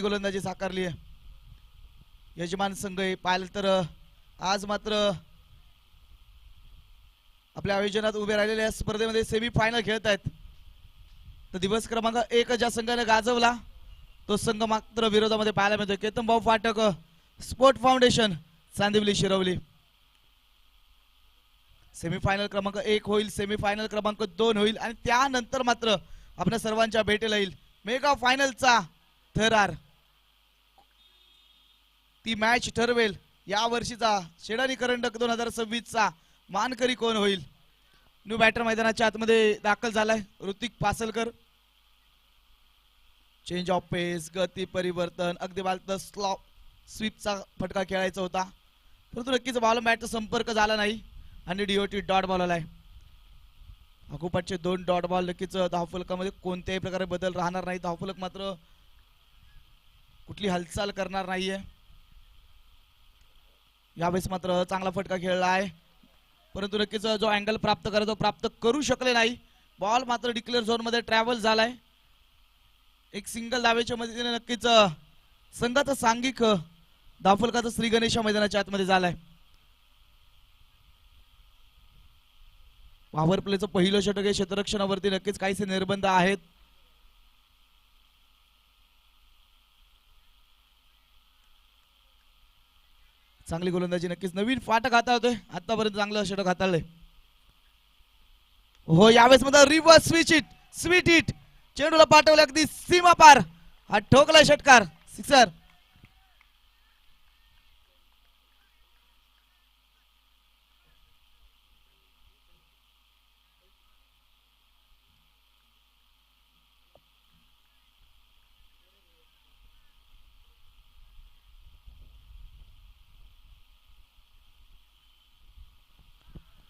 गोलंदाजी साकारली आहे. यजमान संघ पाहिलं तर आज मात्र आपल्या आयोजनात उभे राहिलेल्या स्पर्धेमध्ये सेमी फायनल खेळत आहेत. तर दिवस क्रमांक 1 ज्या संघाने गाजवला तो संघ मात्र विरोधामध्ये पाहायला मिळतोय. Ketan Bhau Phatak sport foundation Chandivali Shirvali. Semifinal क्रमांक 1 होईल, सेमीफायनल क्रमांक 2 होईल आणि त्यानंतर मात्र आपल्या सर्वांच्या भेटीला येईल मेगा फायनलचा थरार. ती मॅच ठरवेल या वर्षीचा शेडानी करंडक 2026 चा मानकरी कोण होईल. न्यू बॅटर मैदानाच्या आतमध्ये दाखल झालाय ऋतिक पासलकर. चेंज ऑफ पेस, गती परिवर्तन, अगदी बालत स्लॉप स्वीपचा फटका खेळायचा होता परंतु नक्कीच बॉल मॅटचा संपर्क झाला नाही आणि डीओटी डॉट बॉल आलाय. अगोपाठचे 2 डॉट बॉल नक्कीच धावफलकामध्ये कोणत्याही प्रकारे बदल राहणार नाही. धावफलक मात्र कुठली हालचाल करणार नाहीये. यावेळेस मात्र चांगला फटका खेळला आहे परंतु नक्कीच जो अँगल प्राप्त करायचा प्राप्त करू शकले नाही. बॉल मात्र डिक्लेअर झोन मध्ये ट्रॅव्हल झालाय. एक सिंगल धावेच्या मदतीने नक्कीच संघाचा सांघिक धावफलकाचा श्री गणेशा मैदानाच्या आतमध्ये झालाय. पॉवर प्लेचं पहिलं षटक हे क्षेत्ररक्षणावरती नक्कीच काहीसे निर्बंध आहेत. चांगली गोलंदाजी नक्कीच नवीन फाटक हाताळतोय. आतापर्यंत चांगलं षटक हाताळलंय. हो यावेळेस मध्ये रिव्हर्स स्वीट हिट चेंडूला पाठवलं अगदी सीमा पार. हा ठोकला षटकार सिक्सर.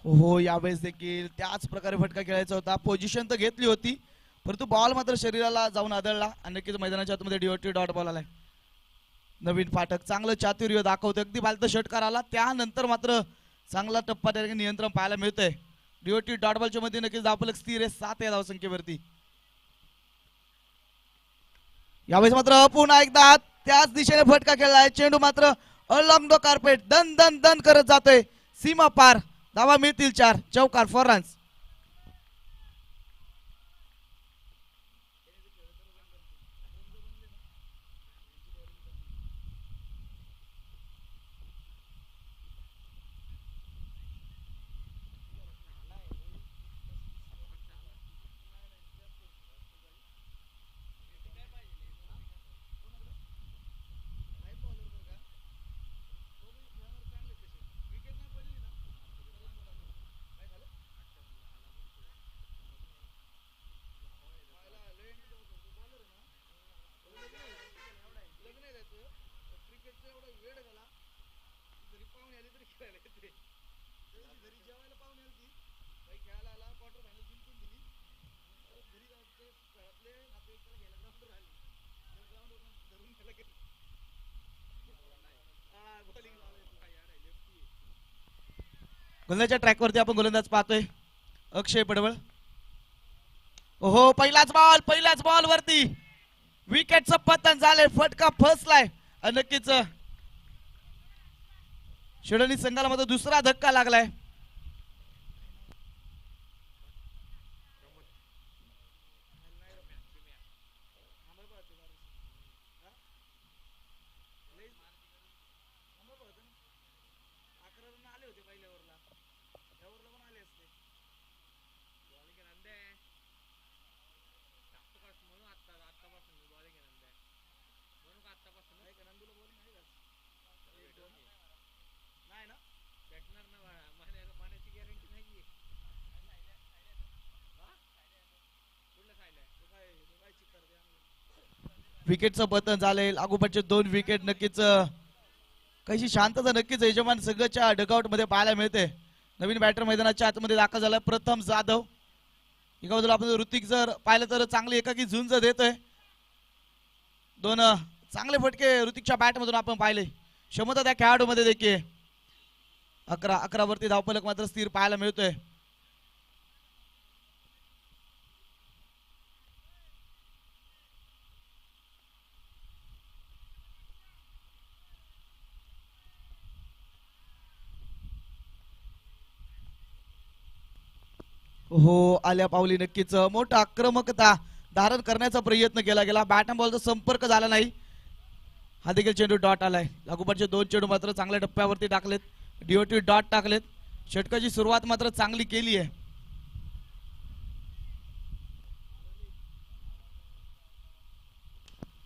हो यावेळेस देखील त्याच प्रकारे फटका खेळायचा होता. पोझिशन तर घेतली होती परंतु बॉल मात्र शरीराला जाऊन आदळला आणि नक्कीच मैदानाच्या आतमध्ये डीओटी डॉट बॉल आलाय. नवीन फाटक चांगलं चातुर्य दाखवतोय. अगदी बालत षटकार आला त्यानंतर मात्र चांगला टप्पा त्या नियंत्रण पाहायला मिळतंय. डीओटी डॉट बॉलच्या मध्ये नक्कीच धावफलक स्थिर आहे 7 या धावसंख्येवरती. यावेळेस मात्र पुन्हा एकदा त्याच दिशेने फटका खेळलाय. चेंडू मात्र अलॉंग द कार्पेट दन दन दन करत जातोय सीमा पार. धावा मिळतील 4. चौकार फॉर रन्स. गोलंदाजच्या ट्रॅकवरती आपण गोलंदाज पाहतोय अक्षय पडवळ. हो पहिल्याच बॉल वरती विकेटचं पतन झालंय. फटका फसलाय आणि नक्कीच शेडणी संघाला मात्र दुसरा धक्का लागलाय. विकेटचं पतन झाले. लागोपाठचे 2 विकेट नक्कीच कशी शांतता नक्कीच यजमान संघाच्या डगआउट मध्ये पाहायला मिळते. नवीन बॅटर मैदानाच्या आतमध्ये दाखल झाला प्रथम जाधव. एका बाजूला आपण ऋतिक जर पाहिलं तर चांगली एकाकी झुंज देतोय. 2 चांगले फटके ऋतिकच्या बॅट मधून आपण पाहिले. क्षमता त्या खेळाडूमध्ये देखील 11 वरती धावफलक मात्र स्थिर पाहायला मिळतोय. हो आल्या पावली नक्कीच मोठं आक्रमकता धारण करण्याचा प्रयत्न केला गेला. बॅट अँड बॉलचा संपर्क झाला नाही. हा देखील चेंडू डॉट आलाय. लागोपाठचे दोन चेंडू मात्र चांगल्या टप्प्यावरती टाकलेत. डीओटी डॉट टाकलेत. षटकाची सुरुवात मात्र चांगली केली आहे.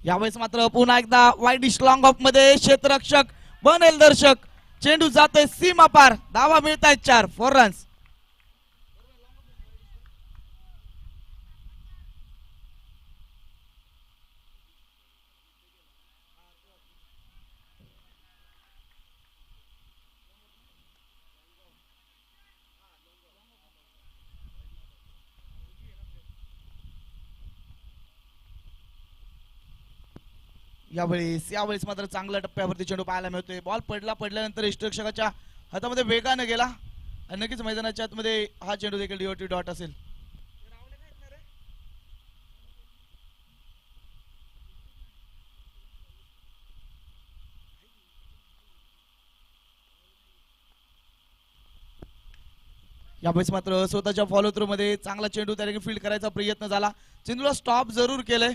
यावेळेस मात्र पुन्हा एकदा वाईड लॉंग ऑफ मध्ये क्षेत्ररक्षक बनेल दर्शक. चेंडू जातोय सीमा पार. धावा मिळत आहेत 4 4 रन्स. यावेळेस मात्र चांगल्या टप्प्यावरती चेंडू पाहायला मिळतोय. बॉल पडल्यानंतर यष्टिरक्षकाच्या हातामध्ये वेगाने गेला आणि नक्कीच मैदानाच्या आतमध्ये हा चेंडू देखील डीओटी डॉट असेल. यावेळेस मात्र स्वतःच्या फॉलो थ्रू मध्ये चांगला चेंडू त्या ठिकाणी फील्ड करायचा प्रयत्न झाला. चेंडूला स्टॉप जरूर केलंय.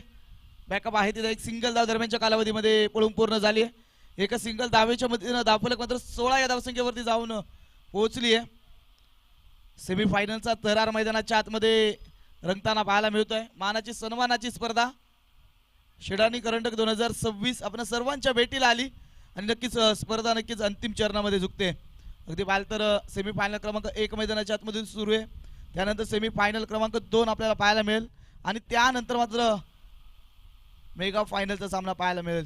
बॅकअप आहे तिथे एक सिंगल धाव दरम्यानच्या कालावधीमध्ये पळून पूर्ण झाली आहे. एका सिंगल धावेच्या मदतीनं धावफलक मात्र 16 या धावसंख्येवरती जाऊन पोहोचली आहे. सेमीफायनलचा तरार मैदानाच्या आतमध्ये रंगताना पाहायला मिळतोय. मानाची सन्मानाची स्पर्धा शेडानी करंडक 2026 आपण सर्वांच्या भेटीला आली आणि नक्कीच स्पर्धा नक्कीच अंतिम चरणामध्ये झुकते. अगदी पाहिलं तर सेमीफायनल क्रमांक 1 मैदानाच्या आतमधून सुरू आहे. त्यानंतर सेमीफायनल क्रमांक 2 आपल्याला पाहायला मिळेल आणि त्यानंतर मात्र मेगा फायनलचा सामना पाहायला मिळेल.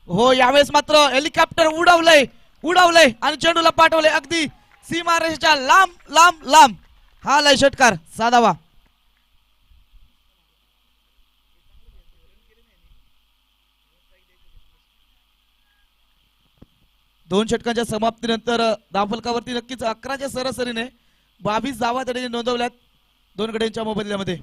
हो यावेळेस मात्र हेलिकॉप्टर उडवलंय आणि चेंडूला पाठवलंय अगदी सीमारेषेच्या लांब. हा लय षटकार साधावा. दोन षटकांच्या समाप्तीनंतर धावफलकावरती नक्कीच 11च्या सरासरीने 22 धावा त्या नोंदवल्यात दोन गड्यांच्या मोबदल्यामध्ये.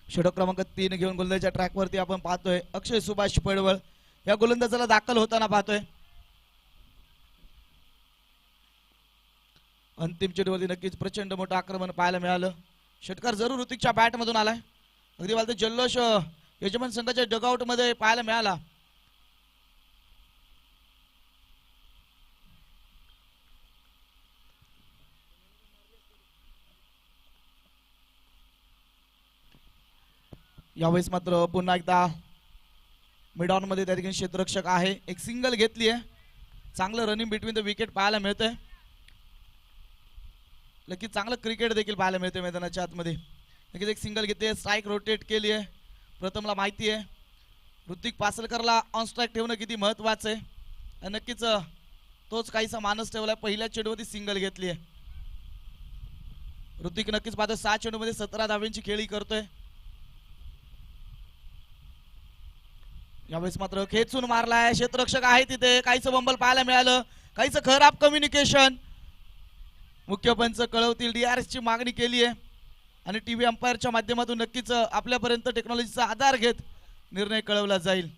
षटक क्रमांक 3 घेऊन गोलंदाजीच्या ट्रॅकवरती आपण पाहतोय अक्षय सुभाष पडवळ या गोलंदाजाला दाखल होताना पाहतोय. अंतिम चेंडूवरती नक्कीच प्रचंड मोठं आक्रमण पाहायला मिळालं. षटकार जरूर ऋतिकच्या बॅट मधून आलाय. अगदी मला जल्लोष यजमान संघाच्या डगआउट मध्ये पाहायला मिळाला. यावेळेस मात्र पुन्हा एकदा मिड ऑन मध्ये त्या ठिकाणी क्षेत्ररक्षक आहे. एक सिंगल घेतली आहे. चांगलं रनिंग बिटवीन द विकेट पाहायला मिळतंय. नक्कीच चांगलं क्रिकेट देखील पाहायला मिळते मैदानाच्या आतमध्ये. नक्कीच एक सिंगल घेते. स्ट्राईक रोटेट केली आहे. प्रथमला माहिती आहे ऋतिक पासलकरला ऑन स्ट्राईक ठेवणं किती महत्वाचं आहे आणि नक्कीच तोच काहीसा मानस ठेवलाय. पहिल्या चेंडूवरती सिंगल घेतली आहे. ऋतिक नक्कीच पाहतोय 6 चेंडूमध्ये 17 धाव्यांची खेळी करतोय. यावेळेस मात्र खेचून मारलाय. क्षेत्ररक्षक आहे तिथे. काहीचं बंबल पाहायला मिळालं. काहीचं खराब कम्युनिकेशन. मुख्य पंच कळवतील DRS ची मागणी केली आहे आणि टीव्ही अंपायरच्या माध्यमातून नक्कीच आपल्यापर्यंत टेक्नॉलॉजीचा आधार घेत निर्णय कळवला जाईल.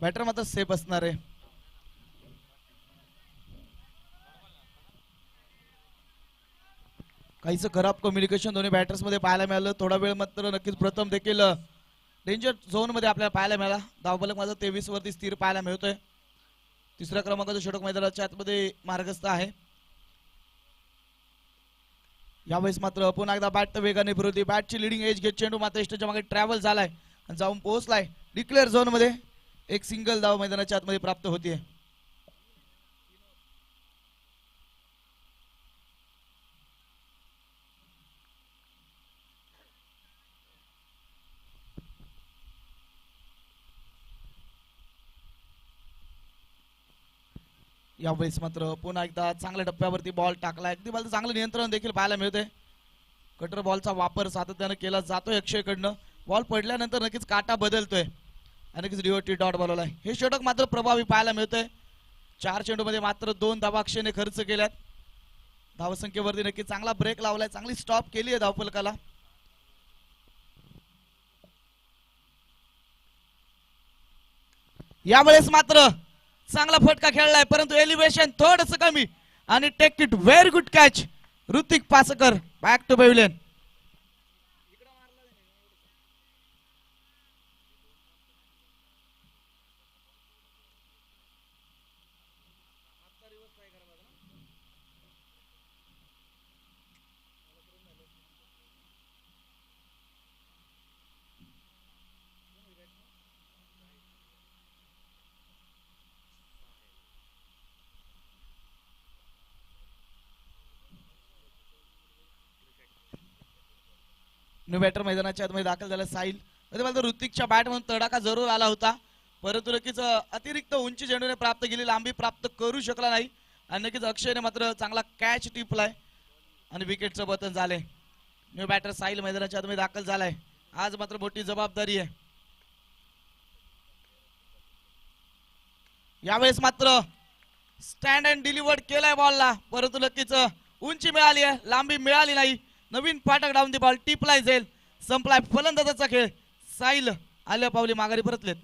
बॅटर मात्र सेफ असणार आहे. काहीच खराब कम्युनिकेशन दोन्ही बॅटर्स मध्ये पाहायला मिळालं. थोडा वेळ मात्र नक्कीच प्रथम देखील डेंजर झोन मध्ये आपल्याला पाहायला मिळाला. धावफलक माझा 23 वरती स्थिर पाहायला मिळतोय. तिसऱ्या क्रमांकाचा षटक मैदानाच्या आतमध्ये मार्गस्थ आहे. यावेळेस मात्र पुन्हा एकदा बॅट वेगाने फिरवली. बॅटची लिडिंग एज घेत चेंडू मात्र स्टेजच्या मागे ट्रॅव्हल झालाय आणि जाऊन पोहोचलाय डिक्लेअर झोन मध्ये. एक सिंगल धाव मैदानाच्या आतमध्ये प्राप्त होतीये. यावेळेस मात्र पुन्हा एकदा चांगल्या टप्प्यावरती बॉल टाकलाय. अगदी बॉलचं चांगलं नियंत्रण देखील पाहायला मिळते. कटर बॉलचा वापर सातत्याने केला जातोय अक्षयकडनं. बॉल पडल्यानंतर नक्कीच काटा बदलतोय आणि नक्कीच डीओटी डॉट बनवलाय. हे षटक मात्र प्रभावी पाहायला मिळतंय. 4 चेंडूमध्ये मात्र 2 धावा अक्षयने खर्च केल्यात. धावसंख्येवरती नक्की चांगला ब्रेक लावलाय. चांगली स्टॉप केली आहे धावफलकाला. यावेळेस मात्र चांगला फटका खेळलाय परंतु एलिव्हेशन थोडंसं कमी आणि take it very good catch Hrithik Paskar back to pavilion. New batter मैदानाच्या आतमध्ये दाखल झाला साहिल. ऋतिकच्या बॅट म्हणून तडाखा जरूर आला होता परंतु नक्कीच अतिरिक्त उंची चेंडूने प्राप्त केली. लांबी प्राप्त करू शकला नाही आणि नक्कीच अक्षयने मात्र चांगला कॅच टिपलाय आणि विकेटचं पतन झाले. न्यू बॅटर साहिल मैदानाच्या आतमध्ये दाखल झालाय. आज मात्र मोठी जबाबदारी आहे. यावेळेस मात्र स्टँड अँड डिलिव्हर्ड केलाय बॉलला परंतु नक्कीच उंची मिळाली आहे लांबी मिळाली नाही. नवीन फाटक डाऊन दी बॉल टिपलाय जाईल. संपलाय फलंदाजाचा खेळ. साहिल आल्या पावली माघारी परतलेत.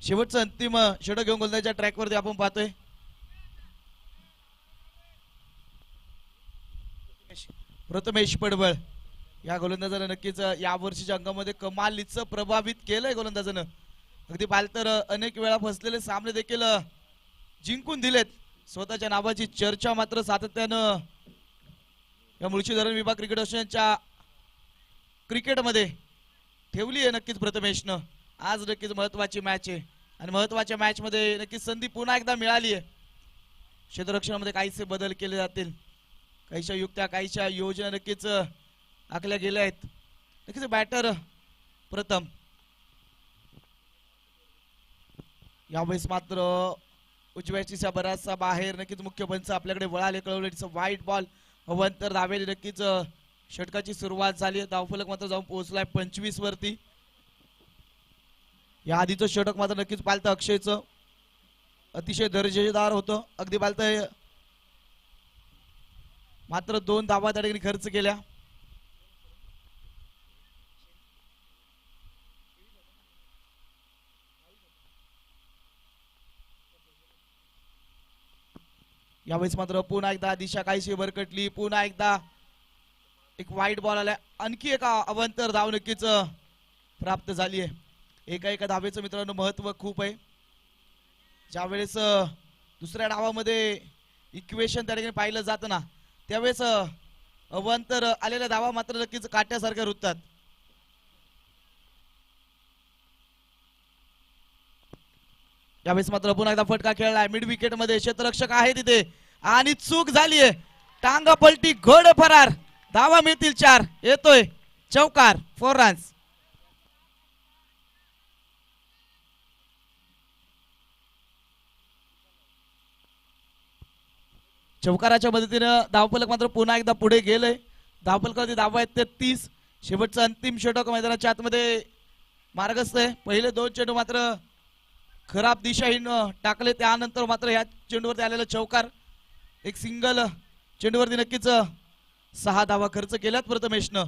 शेवटचं अंतिम षटक घेऊन गोलंदाजीच्या ट्रॅकवरती आपण पाहतोय. प्रथमेश पडवळ या गोलंदाजानं नक्कीच या वर्षीच्या अंगामध्ये कमालीचं प्रभावित केलंय गोलंदाजानं. अगदी पाहिलं तर अनेक वेळा फसलेले सामने देखील जिंकून दिलेत. स्वतःच्या नावाची चर्चा मात्र सातत्यानं या मुळशी धरण विभाग क्रिकेट असोसिएशनच्या क्रिकेटमध्ये ठेवली आहे नक्कीच प्रथमेशनं. आज नक्कीच महत्वाची मॅच आहे आणि महत्वाच्या मॅच मध्ये नक्कीच संधी पुन्हा एकदा मिळाली आहे. क्षेत्ररक्षणामध्ये काहीसे बदल केले जातील. काहीशा युक्त्या काहीशा योजना नक्कीच आखल्या गेल्या आहेत. नक्कीच बॅटर प्रथम. यावेळेस मात्र उजव्या चिसा बराचसा बाहेर नक्कीच मुख्य पंच आपल्याकडे वळाले कळवले. वाईट बॉल अवंतर धावेने नक्कीच षटकाची सुरुवात झाली. धावफलक मात्र जाऊन पोहोचलाय 25 वरती. या आधीचं षटक मात्र नक्कीच पालतं अक्षयचं अतिशय दर्जेदार होतं. अगदी पालतं मात्र 2 धावा त्या ठिकाणी खर्च केल्या. यावेळेस मात्र पुन्हा एकदा दिशा काहीशी भरकटली. पुन्हा एकदा एक वाईट बॉल आला. आणखी एका अवंतर धाव नक्कीच प्राप्त झाली आहे. एका धावेचं मित्रांनो महत्व खूप आहे. ज्यावेळेस दुसऱ्या डावामध्ये इक्वेशन त्या ठिकाणी पाहिलं जातं ना त्यावेळेस अवंतर आलेल्या धावा मात्र नक्कीच काट्यासारख्या रुततात. यावेळेस मात्र पुन्हा एकदा फटका खेळलाय. मिड विकेट मध्ये क्षेत्ररक्षक आहे तिथे आणि चूक झालीये. टांगा पलटी घोड फरार. धावा मिळतील 4. येतोय चौकार 4 रन्स. चौकाराच्या मदतीनं धावफलक मात्र पुन्हा एकदा पुढे गेलंय. धावफलकावरती धावा आहेत ते 30. शेवटचं अंतिम षटक मैदानाच्या आतमध्ये मार्गस्थ आहे. पहिले 2 चेंडू मात्र खराब दिशाहीन टाकले, त्यानंतर मात्र ह्या चेंडूवरती आलेला चौकार. एक सिंगल चेंडूवरती नक्कीच 6 धावा खर्च केल्यात प्रथमेशनं.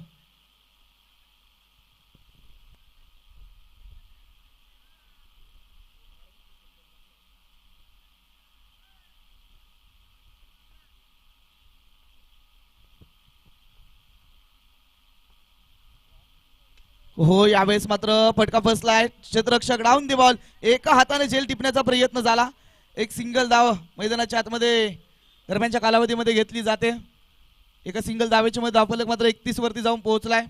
हो, यावेळेस मात्र फटका फसलाय. क्षेत्ररक्षक डाऊन दी बॉल. एका हाताने झेल टिपण्याचा प्रयत्न झाला. एक सिंगल धाव मैदानाच्या आतमध्ये दरम्यानच्या कालावधीमध्ये घेतली जाते. एका सिंगल धावेच्या मध्ये धावफलक मात्र 31 वरती जाऊन पोहोचलाय.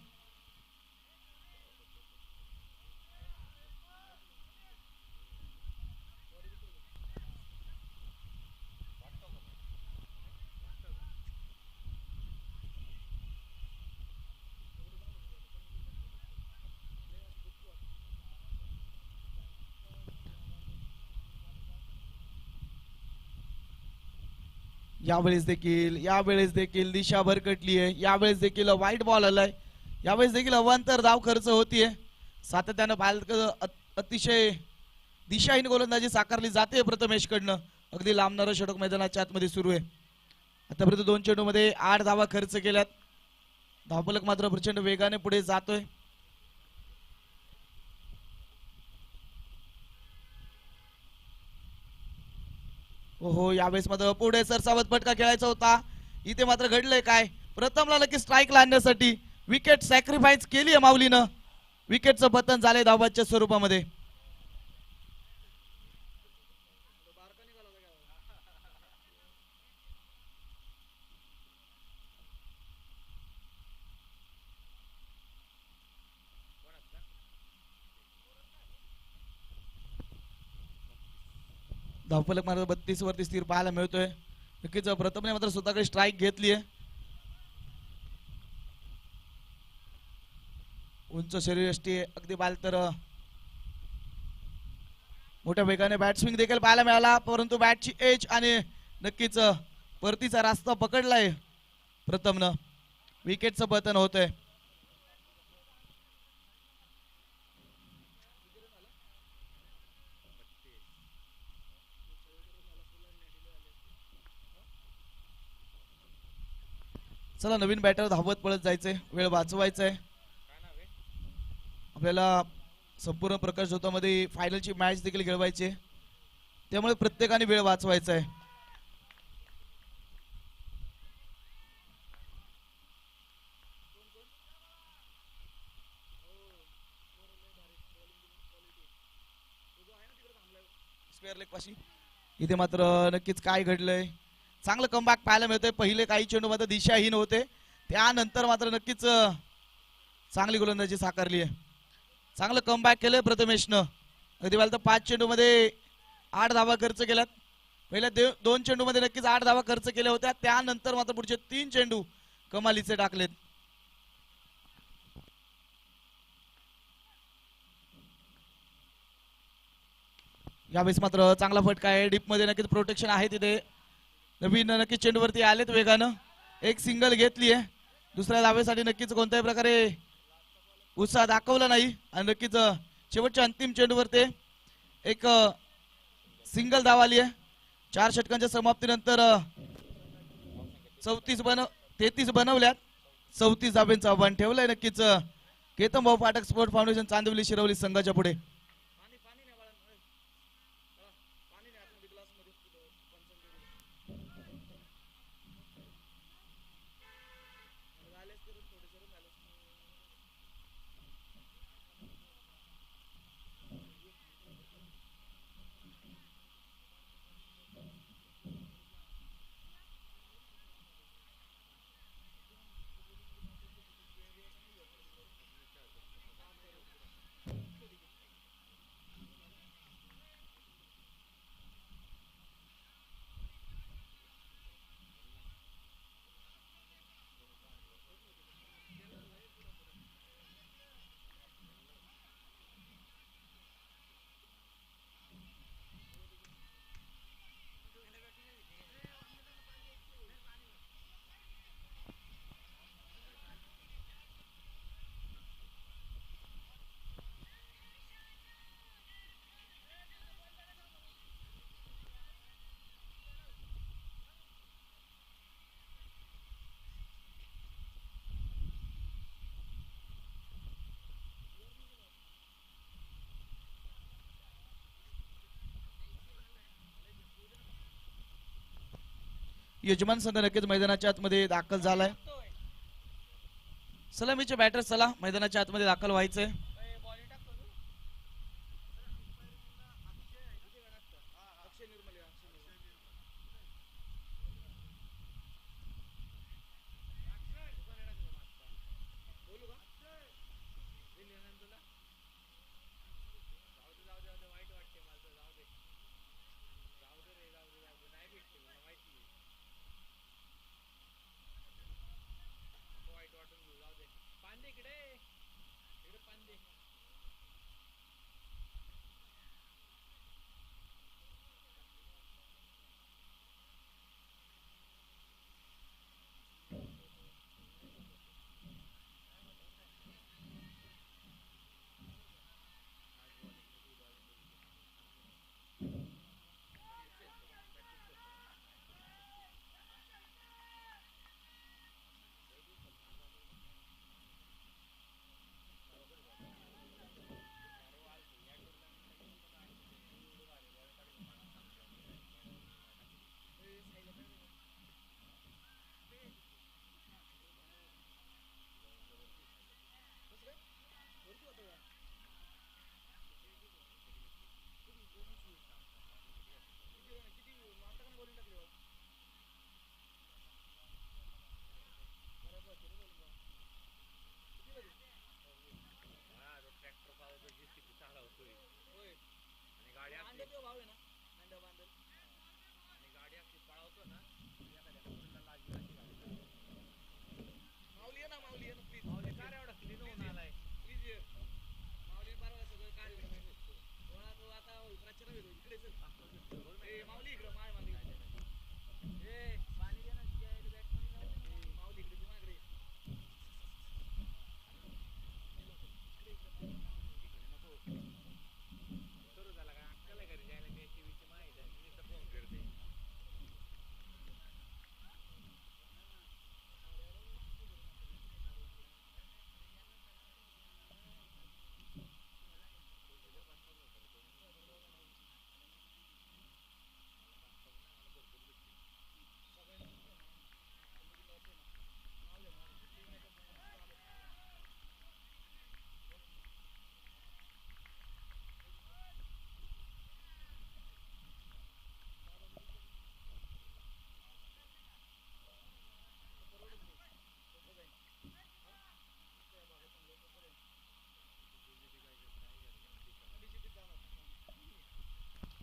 यावेळेस देखील दिशा भरकटली आहे. यावेळेस देखील वाईट बॉल आलाय. यावेळेस देखील अवांतर धाव खर्च होतीये. सातत्यानं अतिशय दिशाहीन गोलंदाजी साकारली जाते प्रथमेशकडनं. अगदी लांबणारं षटक मैदानाच्या आतमध्ये सुरू आहे. आतापर्यंत 2 चेंडूमध्ये 8 धावा खर्च केल्यात. धावफलक मात्र प्रचंड वेगाने पुढे जातोय. हो, यावेळेस मात्र पुढे सरसावत फटका खेळायचा होता. इथे मात्र घडलंय काय, प्रथमला नक्की स्ट्राईक लावण्यासाठी विकेट सॅक्रिफाईस केली आहे माऊलीनं. विकेटचं पतन झालंय धावाच्या स्वरूपामध्ये. धावफलक मात्र 32 वरती स्थिर पाहायला मिळतोय. नक्कीच प्रथमने मात्र स्वतःकडे स्ट्राईक घेतली आहे. उंच शरीरयष्टी अगदी बाल तर मोठ्या वेगाने बॅट स्विंग देखील पाहायला मिळाला, परंतु बॅटची एज आणि नक्कीच परतीचा रास्ता पकडलाय प्रथमनं. विकेटचं पतन होतंय. चला, नवीन बॅटर धावत पळत जायचंय, वेळ वाचवायचा आहे आपल्याला. संपूर्ण प्रकाश झोतामध्ये फायनलची मॅच देखील खेळवायची, त्यामुळे प्रत्येकाने वेळ वाचवायचा आहे. स्क्वेअर लेग पाशी इथे मात्र नक्कीच काय घडलंय, चांगलं कमबॅक पाहायला मिळतंय. पहिले काही चेंडू मात्र दिशाहीन होते, त्यानंतर मात्र नक्कीच चांगली गोलंदाजी साकारली आहे. चांगलं कमबॅक केलंय प्रथमेशनं. अगदी तर 5 चेंडू मध्ये 8 धावा खर्च केल्यात. पहिल्या 2 चेंडू मध्ये नक्कीच 8 धावा खर्च केल्या होत्या, त्यानंतर मात्र पुढचे 3 चेंडू कमालीचे टाकलेत. यावेळेस मात्र चांगला फटका आहे. डीप मध्ये नक्कीच प्रोटेक्शन आहे तिथे. नवीन नक्कीच चेंडूवरती आलेत वेगानं. एक सिंगल घेतली आहे. दुसऱ्या धावेसाठी नक्कीच कोणत्याही प्रकारे उत्साह दाखवला नाही आणि नक्कीच शेवटच्या अंतिम चेंडूवरती एक सिंगल धाव आली आहे. 4 षटकांच्या समाप्तीनंतर 33 बनवल्यात. 34 धाब्यांचं आव्हान ठेवलंय नक्कीच केतन भाऊ पाठक स्पोर्ट फाउंडेशन चांदिवली शिरवली संघाच्या पुढे. यजमान संघ नक्कीच मैदानाच्या आतमध्ये दाखल झालाय. सलामीचे बॅटर चला मैदानाच्या आतमध्ये दाखल व्हायचंय.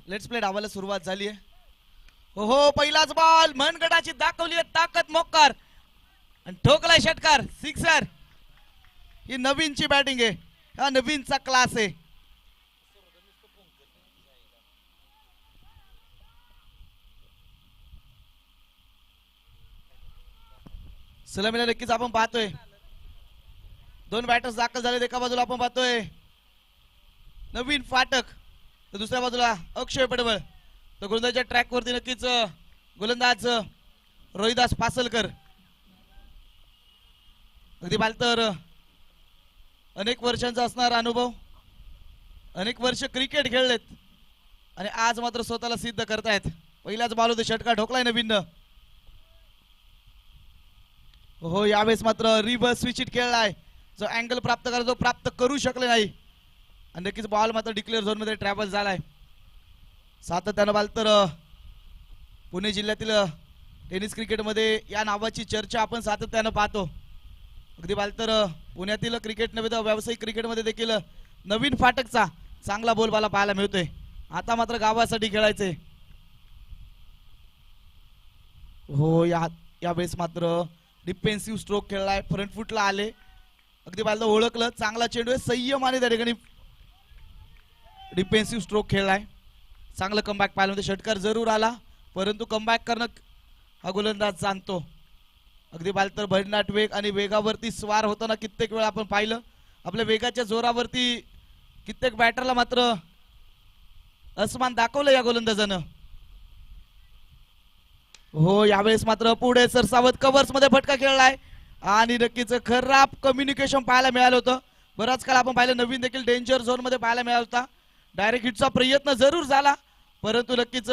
लेट्स प्ले डावाला सुरुवात झाली आहे. हो पहिलाच बॉल मनगटाची दाखवली आहे ताकद मोक्कार आणि ठोकलाय षटकार सिक्सर. ही नवीनची बॅटिंग आहे, हा नवीनचा क्लास आहे. सलामीला नक्कीच आपण पाहतोय दोन बॅटर्स दाखल झाले. एका बाजूला आपण पाहतोय नवीन फाटक तर दुसऱ्या बाजूला अक्षय पडवळ. तर गोलंदाजच्या ट्रॅक वरती नक्कीच गोलंदाज रोहिदास पासलकर. अगदी बालतर अनेक वर्षांचा असणारा अनुभव, अनेक वर्ष क्रिकेट खेळलेत आणि आज मात्र स्वतःला सिद्ध करतायत. पहिल्याच बॉल होते षटकार ठोकलाय नवीन. हो यावेळेस मात्र रिव्हर्स स्विच हिट खेळलाय. जो अँगल प्राप्त करा तो प्राप्त करू शकले नाही आणि नक्कीच बॉल मात्र डिक्लेअर झोन मध्ये ट्रॅव्हल झालाय. सातत्यानं बालतर पुणे जिल्ह्यातील टेनिस क्रिकेटमध्ये या नावाची चर्चा आपण सातत्यानं पाहतो. अगदी बालतर पुण्यातील क्रिकेट नव्हे तर व्यावसायिक क्रिकेटमध्ये देखील नवीन फाटकचा चांगला बोलबाला पाहायला मिळतोय. आता मात्र गावासाठी खेळायचंय. हो यावेळेस मात्र डिफेन्सिव्ह स्ट्रोक खेळलाय, फ्रंट फुटला आले. अगदी बालतर ओळखलं चांगला चेंडू आहे, संयमाने त्या ठिकाणी डिफेन्सिव्ह स्ट्रोक खेळलाय. चांगलं कमबॅक पाहिलं होतं. षटकार जरूर आला परंतु कमबॅक करणं हा गोलंदाज जाणतो. अगदी बालतर भरनाट वेग आणि वेगावरती स्वार होताना कित्येक वेळा आपण पाहिलं. आपल्या वेगाच्या जोरावरती कित्येक बॅटरला मात्र अस्मान दाखवलं या गोलंदाजानं. हो यावेळेस मात्र पुढे सरसावत कव्हर्स मध्ये फटका खेळलाय आणि नक्कीच खराब कम्युनिकेशन पाहायला मिळालं होतं. बराच काळ आपण पाहिलं नवीन देखील डेंजर झोन मध्ये पाहायला मिळाला होता. डायरेक्ट हिटचा प्रयत्न जरूर झाला परंतु नक्कीच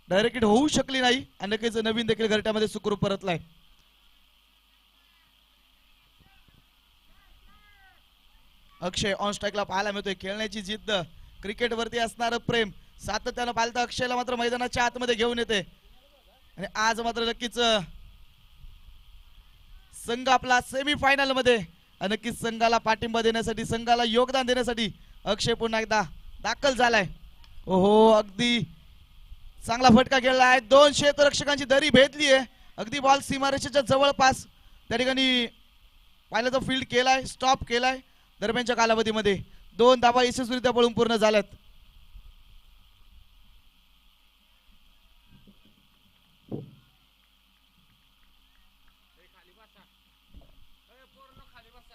डायरेक्ट हिट होऊ शकली नाही आणि नक्कीच नवीन देखील घरट्यामध्ये सुखरूप परतलाय. अक्षय ऑन स्ट्राईकला पाहायला मिळतोय. खेळण्याची जिद्द, क्रिकेट वरती असणारं प्रेम सातत्यानं पाहिलं. अक्षयला मात्र मैदानाच्या आतमध्ये घेऊन येते आणि आज मात्र नक्कीच संघ आपला सेमी फायनल मध्ये नक्कीच संघाला पाठिंबा देण्यासाठी, संघाला योगदान देण्यासाठी अक्षय पुन्हा एकदा दाखल झालाय. ओहो, अगदी चांगला फटका खेळला आहे. 2 क्षेत्ररक्षकांची दरी भेदली आहे. अगदी बॉल सीमारेषेच्या जवळपास त्या ठिकाणी पाहिलं तर फील्ड केलाय, स्टॉप केलाय. दरम्यानच्या कालावधीमध्ये 2 धावा यशस्वीरित्या पळून पूर्ण झाल्यात.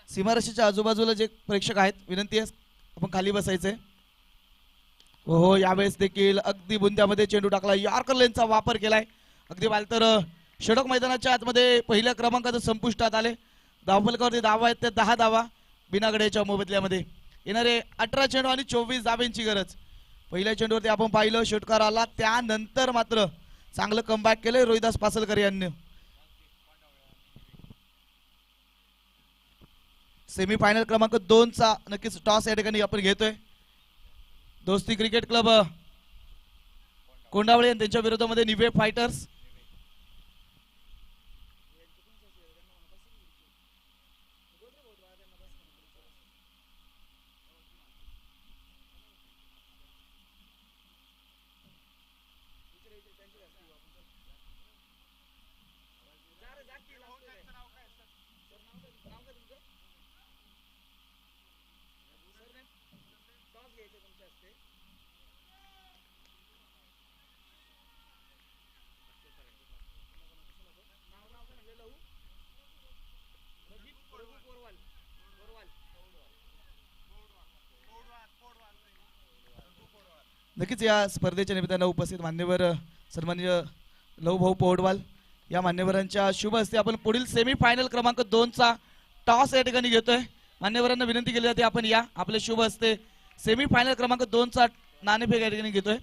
सीमारेषेच्या आजूबाजूला जे प्रेक्षक आहेत, विनंती आहे आपण खाली बसायचंय. हो, यावेळेस देखील अगदी बुंद्यामध्ये चेंडू टाकला. यॉर्कर लेनचा वापर केलाय. अगदी पाहिलं तर षटक मैदानाच्या आतमध्ये पहिल्या क्रमांकाचं संपुष्टात आले. धावफलकावरती धावा आहेत त्या 10 धावा बिना गड्याच्या मोबदल्यामध्ये. येणारे 18 चेंडू आणि 24 धाब्यांची गरज. पहिल्या चेंडूवरती आपण पाहिलं षटकार आला, त्यानंतर मात्र चांगलं कमबॅक केलंय रोहिदास पासलकर यांनी. सेमीफायनल क्रमांक 2 चा नक्कीच टॉस या ठिकाणी आपण घेतोय. दोस्ती क्रिकेट क्लब कोंडावळे आणि त्यांच्या विरोधामध्ये निवे फायटर्स. नक्कीच या स्पर्धेच्या निमित्तानं उपस्थित मान्यवर सन्माननीय लवभाऊ पोडवाल या मान्यवरांच्या शुभ हस्ते आपण पुढील सेमीफायनल क्रमांक 2 चा टॉस या ठिकाणी घेतोय. मान्यवरांना विनंती केली जाते आपण या आपल्या शुभ हस्ते सेमीफायनल क्रमांक 2 चा नाणेफेक या ठिकाणी घेतोय.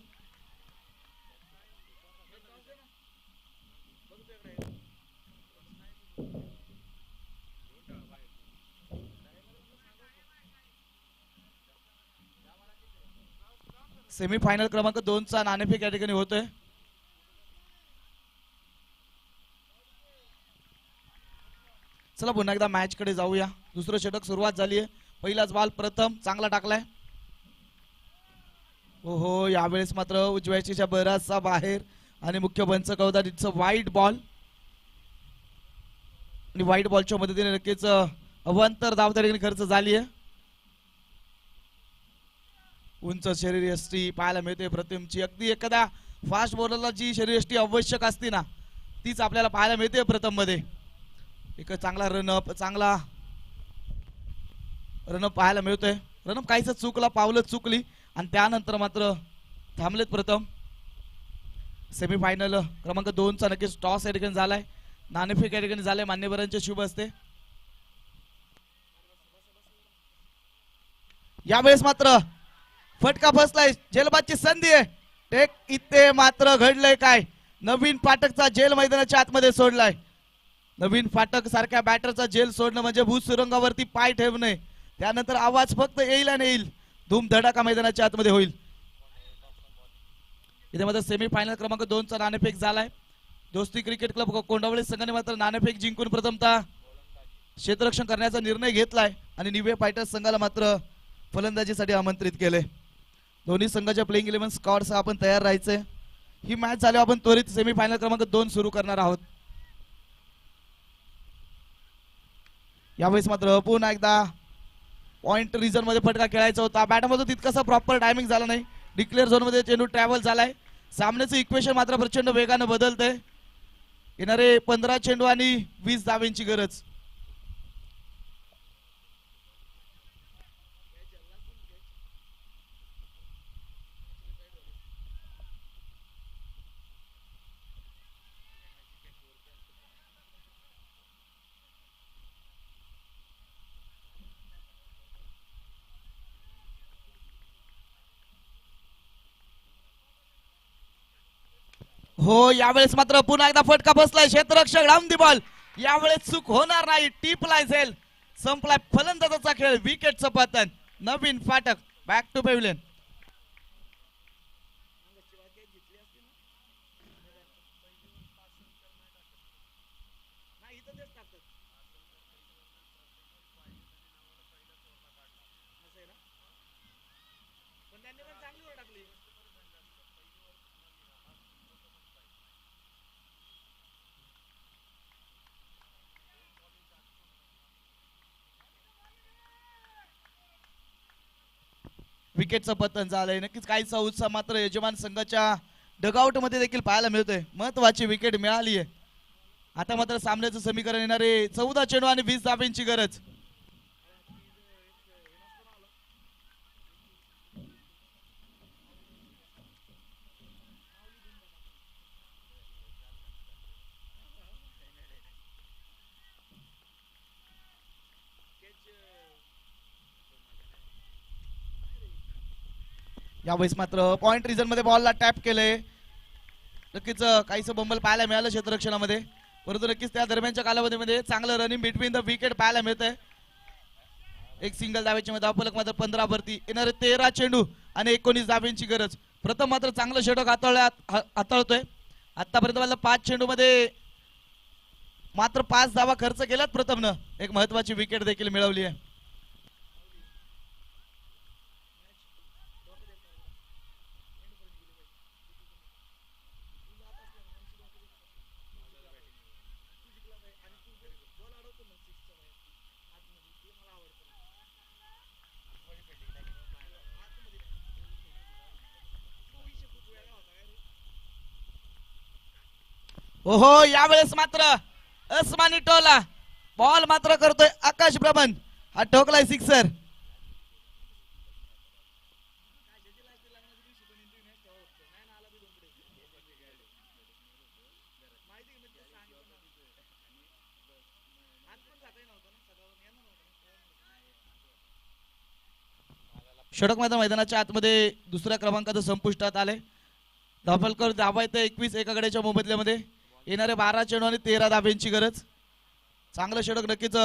सेमीफायनल क्रमांक 2 चा नाणेफेक या ठिकाणी होतोय. चला पुन्हा एकदा मॅच कडे जाऊया. दुसरं षटक सुरुवात झाली आहे. पहिलाच बॉल प्रथम चांगला टाकलाय. ओहो, यावेळेस मात्र उजव्याच्या बराचसा बाहेर आणि मुख्य पंच कवदार इट्स वाईट बॉल आणि वाईट बॉलच्या मदतीने नक्कीच अवांतर धाव त्या ठिकाणी खर्च झाली आहे. उंच शरीरयष्टी पाहायला मिळते प्रथमची. अगदी एखाद्या फास्ट बॉलरला जी शरीरयष्टी आवश्यक असते ना, तीच आपल्याला पाहायला मिळते प्रथम मध्ये. एक चांगला रनअप पाहायला मिळतोय. रनअप काहीच चुकला, पावलं चुकली आणि त्यानंतर मात्र थांबलेत प्रथम. सेमीफायनल क्रमांक 2 चा नक्कीच टॉस या ठिकाणी झालाय. नाणेफेक या ठिकाणी झालाय मान्यवरांच्या शुभ हस्ते. यावेळेस मात्र फटका बसलाय. जेलबादची संधी आहे. टेक इथे मात्र घडलंय काय, नवीन फाटकचा जेल मैदानाच्या आतमध्ये सोडलाय. नवीन फाटक सारख्या बॅटरचा जेल सोडणं म्हणजे भूसुरुंगावरती पाय ठेवणे. त्यानंतर आवाज फक्त येईल आणि येईल. धूम धडाका मैदानाच्या आतमध्ये होईल. इथे मात्र सेमीफायनल क्रमांक 2 चा नाणेफेक झालाय. दोस्ती क्रिकेट क्लब कोंडावळे संघाने मात्र नाणेफेक जिंकून प्रथमतः क्षेत्ररक्षण करण्याचा निर्णय घेतलाय आणि निवे फायटर्स संघाला मात्र फलंदाजीसाठी आमंत्रित केले. दोन्ही संघाच्या प्लेइंग 11 स्क्वॉडसह आपण तयार राहायचंय. ही मॅच झाल्यावर आपण त्वरित सेमीफायनल क्रमांक 2 सुरू करणार आहोत. यावेळेस मात्र पुन्हा एकदा पॉइंट रिजन मध्ये फटका खेळायचा होता. बॅटमध्ये तितकासा प्रॉपर टायमिंग झाला नाही. डिक्लेअर झोन मध्ये चेंडू ट्रॅव्हल झालाय. सामन्याचं इक्वेशन मात्र प्रचंड वेगाने बदलतंय. येणारे 15 चेंडू आणि 20 धावांची गरज. हो यावेळेस मात्र पुन्हा एकदा फटका बसलाय क्षेत्ररक्षक राम दी बॉल यावेळेस चूक होणार नाही टिपलाय झेल संपलाय फलंदाजाचा खेळ विकेटचं पतन नवीन फाटक बॅक टू पेव्हिलियन विकेटचं पतन झालंय नक्कीच काहीसा उत्साह मात्र यजमान संघाच्या डगआउट मध्ये देखील पाहायला मिळतोय महत्वाची विकेट मिळाली आहे आता मात्र सामन्याचं समीकरण येणारे 14 चेंडू आणि 20 धाब्यांची गरज यावेळेस मात्र पॉइंट रिझन मध्ये बॉलला टॅप केलंय नक्कीच काहीसं बंबल पाहायला मिळालं क्षेत्ररक्षणामध्ये परंतु नक्कीच त्या दरम्यानच्या कालावधीमध्ये चांगलं रनिंग बिटवीन द विकेट पाहायला मिळतंय एक सिंगल धावेची मध्ये धावफलक मात्र 15 वरती येणारे 13 चेंडू आणि 19 धाब्यांची गरज प्रथम मात्र चांगलं षटक हाताळतोय आतापर्यंत मला 5 चेंडू मध्ये मात्र 5 धावा खर्च केल्यात प्रथमनं एक महत्वाची विकेट देखील मिळवली आहे ओहो यावेळेस मात्र अस्मानी टोला बॉल मात्र करतोय आकाश भ्रमण हा ठोकलाय सिक्सर षटक मैदानाच्या आतमध्ये दुसऱ्या क्रमांकाचं संपुष्टात आले धावफलकर धावा येते 21 एका गड्याच्या मोबदल्यामध्ये येणारे 12 चेंडू आणि 13 धाब्यांची गरज चांगलं षटक नक्कीच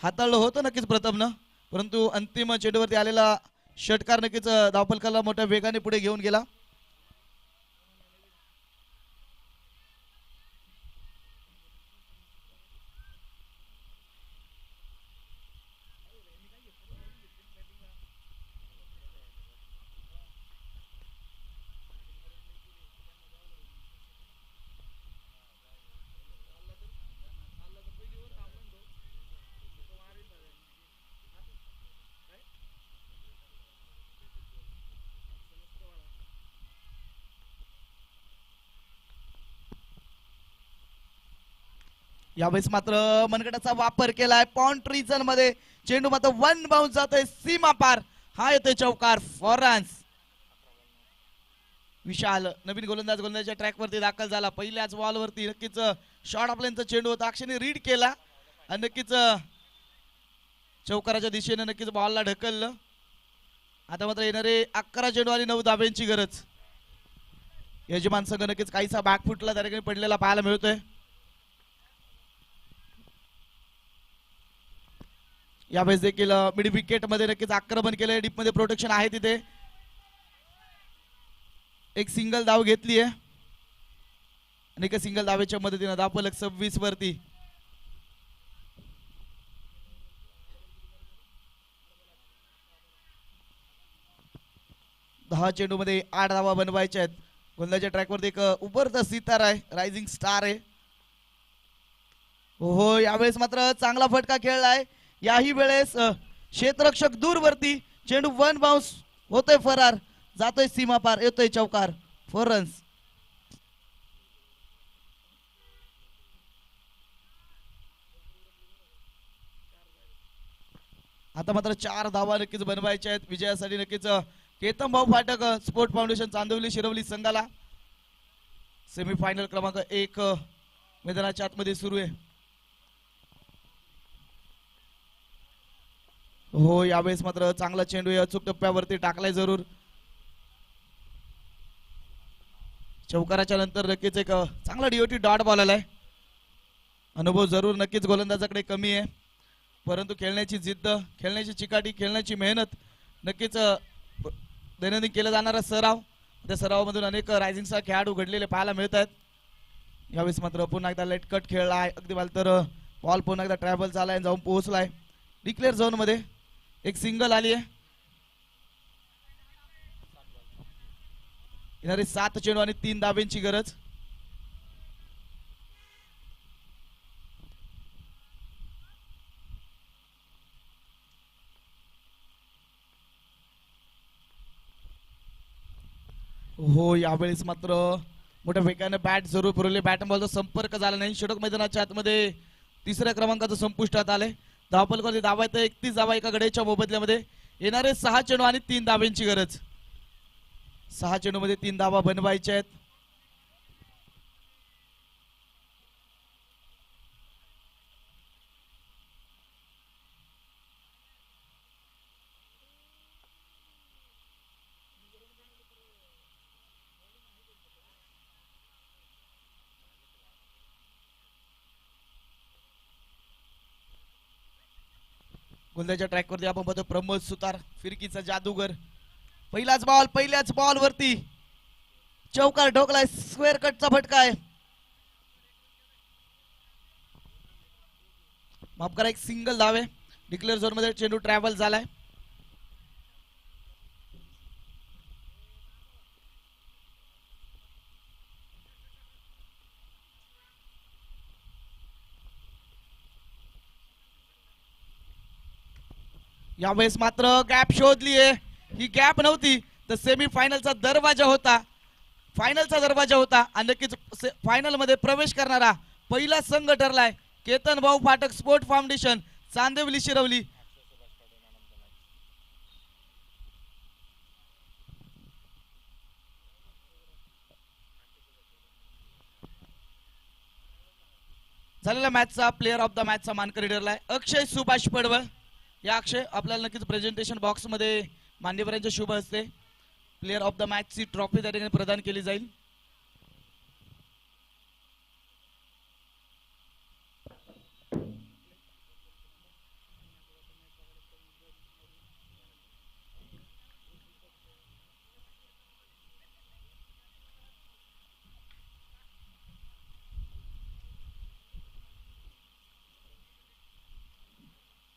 हाताळलं होतं नक्कीच प्रथमनं परंतु अंतिम चेंडूवरती आलेला षटकार नक्कीच धावफलकाला मोठ्या वेगाने पुढे घेऊन गेला यावेळेस मात्र मनगटाचा वापर केलाय पॉइंट रिजन मध्ये चेंडू मात्र 1 बाउन्स जातोय सीमा पार हा येतोय चौकार फॉरन्स विशाल नवीन गोलंदाजच्या ट्रॅक वरती दाखल झाला पहिल्याच बॉल वरती नक्कीच शॉर्ट ऑफलाईनचा चेंडू होता अक्षयने रीड केला आणि नक्कीच चौकाराच्या दिशेने नक्कीच बॉलला ढकललं आता मात्र येणारे 11 चेंडू आणि 9 धाब्यांची गरज यजमान संघ नक्कीच काहीसा बॅक फुटला त्या ठिकाणी पडलेला पाहायला मिळतोय यावेळेस देखील मिड विकेट मध्ये नक्कीच आक्रमण केलंय डीप मध्ये प्रोटेक्शन आहे तिथे एक सिंगल धाव घेतली आहे आणि एका सिंगल धावेच्या मदतीने धावफलक 26 वरती दहा चेंडू मध्ये 8 धावा बनवायच्या आहेत गोलंदाजीच्या ट्रॅक वरती एक उभरता सितार आहे रायझिंग स्टार आहे हो यावेळेस मात्र चांगला फटका खेळलाय याही वेळेस क्षेत्ररक्षक दूर वरती चेंडू 1 बाउन्स होतोय फरार जातोय सीमा पार येतोय चौकार 4 रन्स आता मात्र 4 धावा नक्कीच बनवायच्या आहेत विजयासाठी नक्कीच केतन भाऊ फाटक स्पोर्ट फाउंडेशन चांदवली शिरवली संघाला सेमीफायनल क्रमांक 1 मैदानाच्या आतमध्ये सुरू आहे हो यावेळेस मात्र चांगला चेंडू अचूक टप्प्यावरती टाकलाय जरूर चौकाराच्या नंतर नक्कीच एक चांगला डीओटी डॉट बॉल आलाय. अनुभव जरूर नक्कीच गोलंदाजाकडे कमी आहे, परंतु खेळण्याची जिद्द, खेळण्याची चिकाटी, खेळण्याची मेहनत नक्कीच दैनंदिन केला जाणारा सराव, त्या सरावामधून अनेक रायझिंग स्टार खेळाडू घडलेले पाहायला मिळत आहेत. यावेळेस मात्र पुन्हा एकदा लेट कट खेळलाय अगदी बाल तर बॉल पुन्हा एकदा ट्रॅव्हल झालाय, जाऊन पोहोचलाय डिक्लेअर झोन मध्ये. एक सिंगल आली आहे. येणारे 7 चेंडू आणि 3 धाब्यांची गरज. हो यावेळेस मात्र मोठ्या वेगाने बॅट जरूर पुरवली. बॅट बॉलचा संपर्क झाला नाही. षटक मैदानाच्या आतमध्ये तिसऱ्या क्रमांकाचं संपुष्टात आले. धावपलकर धावा येतं 31 धावा एका गड्याच्या मोबदल्यामध्ये. येणारे 6 चेंडू आणि 3 धाब्यांची गरज. 6 चेंडू मध्ये 3 धावा बनवायच्या आहेत. गोलंदाच्या ट्रॅकवरती आपण बघतो प्रमोद सुतार, फिरकीचा जादूगर. पहिल्याच बॉल वरती चौकार ढोकलाय, स्क्वेअर कटचा फटका आहे. माफ करा, एक सिंगल धावे. डिक्लेअर झोन मध्ये चेंडू ट्रॅव्हल झालाय. यावेळेस मात्र गॅप शोधलीये. ही गॅप नव्हती तर सेमी फायनलचा दरवाजा होता, फायनलचा दरवाजा होता आणि नक्कीच फायनल मध्ये प्रवेश करणारा पहिला संघ ठरलाय केतन भाऊ फाटक स्पोर्ट फाउंडेशन, चांदिवली शिरवली. झालेल्या मॅचचा प्लेअर ऑफ द मॅचचा मानकरी ठरलाय अक्षय सुभाष पडवळ. या अक्षय आपल्याला नक्कीच प्रेझेंटेशन बॉक्स मध्ये मान्यवरांच्या शुभ हस्ते प्लेअर ऑफ द मॅच ची ट्रॉफी त्या ठिकाणी प्रदान केली जाईल.